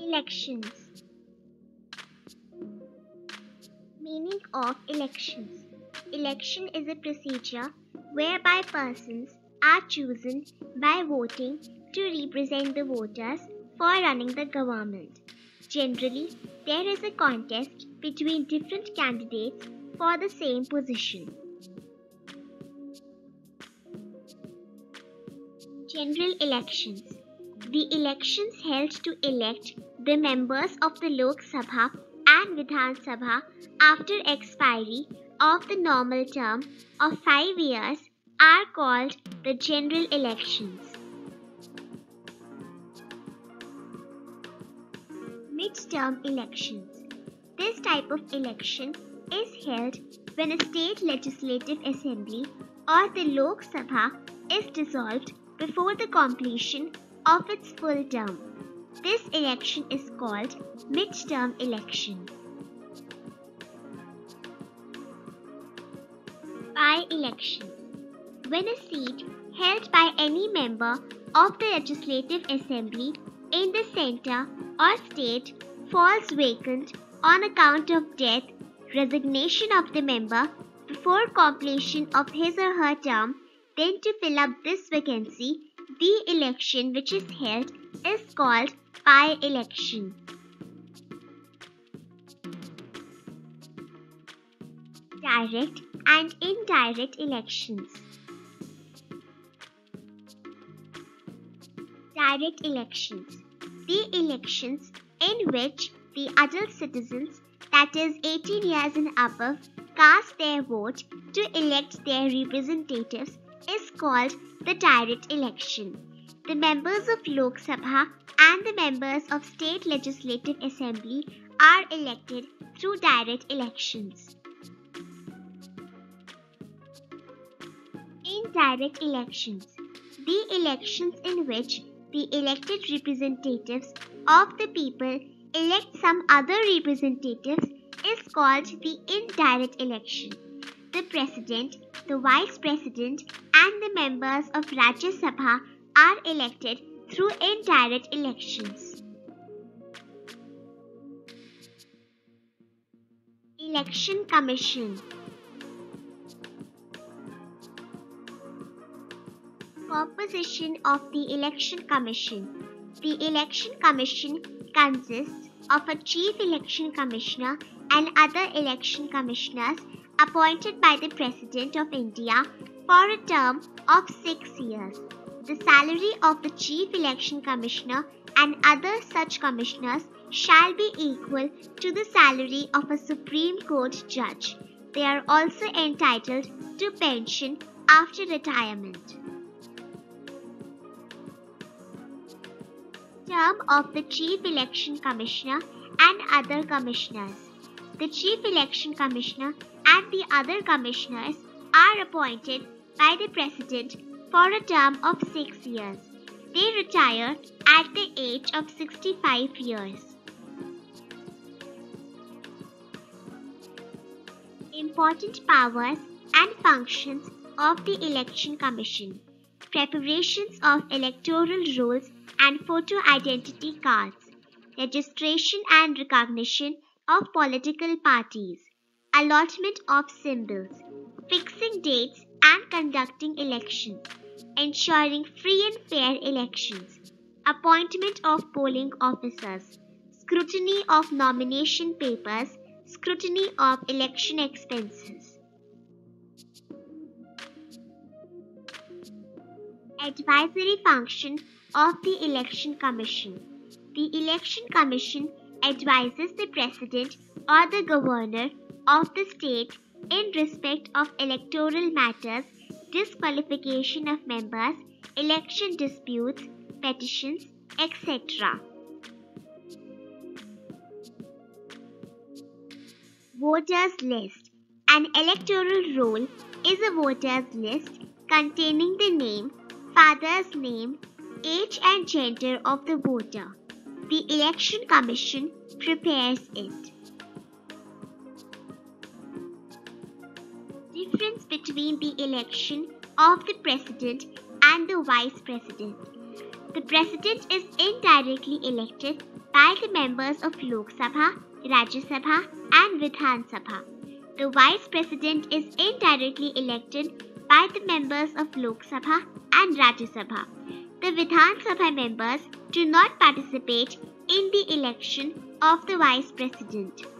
Elections. Meaning of elections. Election is a procedure whereby persons are chosen by voting to represent the voters for running the government. Generally, there is a contest between different candidates for the same position. General elections. The elections held to elect the members of the Lok Sabha and Vidhan Sabha after expiry of the normal term of 5 years are called the general elections. Mid-term elections. This type of election is held when a state legislative assembly or the Lok Sabha is dissolved before the completion of its full term. This election is called mid-term election. By-election. When a seat held by any member of the Legislative Assembly in the centre or state falls vacant on account of death, resignation of the member before completion of his or her term, then to fill up this vacancy, the election which is held is called by-election. Direct and indirect elections. Direct elections. The elections in which the adult citizens, that is 18 years and above, cast their vote to elect their representatives is called the direct election. The members of Lok Sabha and the members of State Legislative Assembly are elected through direct elections. Indirect elections. The elections in which the elected representatives of the people elect some other representatives is called the indirect election. The President, the Vice President, and the members of Rajya Sabha are elected through indirect elections. Election Commission. Composition of the Election Commission. The Election Commission consists of a Chief Election Commissioner and other election commissioners appointed by the President of India for a term of 6 years. The salary of the Chief Election Commissioner and other such commissioners shall be equal to the salary of a Supreme Court judge. They are also entitled to pension after retirement. Term of the Chief Election Commissioner and other commissioners. The Chief Election Commissioner and the other commissioners are appointed by the President for a term of 6 years. They retire at the age of 65 years. Important powers and functions of the Election Commission. Preparations of electoral rolls and photo identity cards. Registration and recognition of political parties. Allotment of symbols. Fixing dates and conducting elections. Ensuring free and fair elections. Appointment of polling officers. Scrutiny of nomination papers. Scrutiny of election expenses. Advisory function of the Election Commission. The Election Commission advises the President or the Governor of the state in respect of electoral matters, disqualification of members, election disputes, petitions, etc. Voters List. An electoral roll is a voters list containing the name, father's name, age and gender of the voter. The Election Commission prepares it. Difference between the election of the President and the Vice President. The President is indirectly elected by the members of Lok Sabha, Rajya Sabha and Vidhan Sabha. The Vice President is indirectly elected by the members of Lok Sabha and Rajya Sabha. The Vidhan Sabha members do not participate in the election of the Vice President.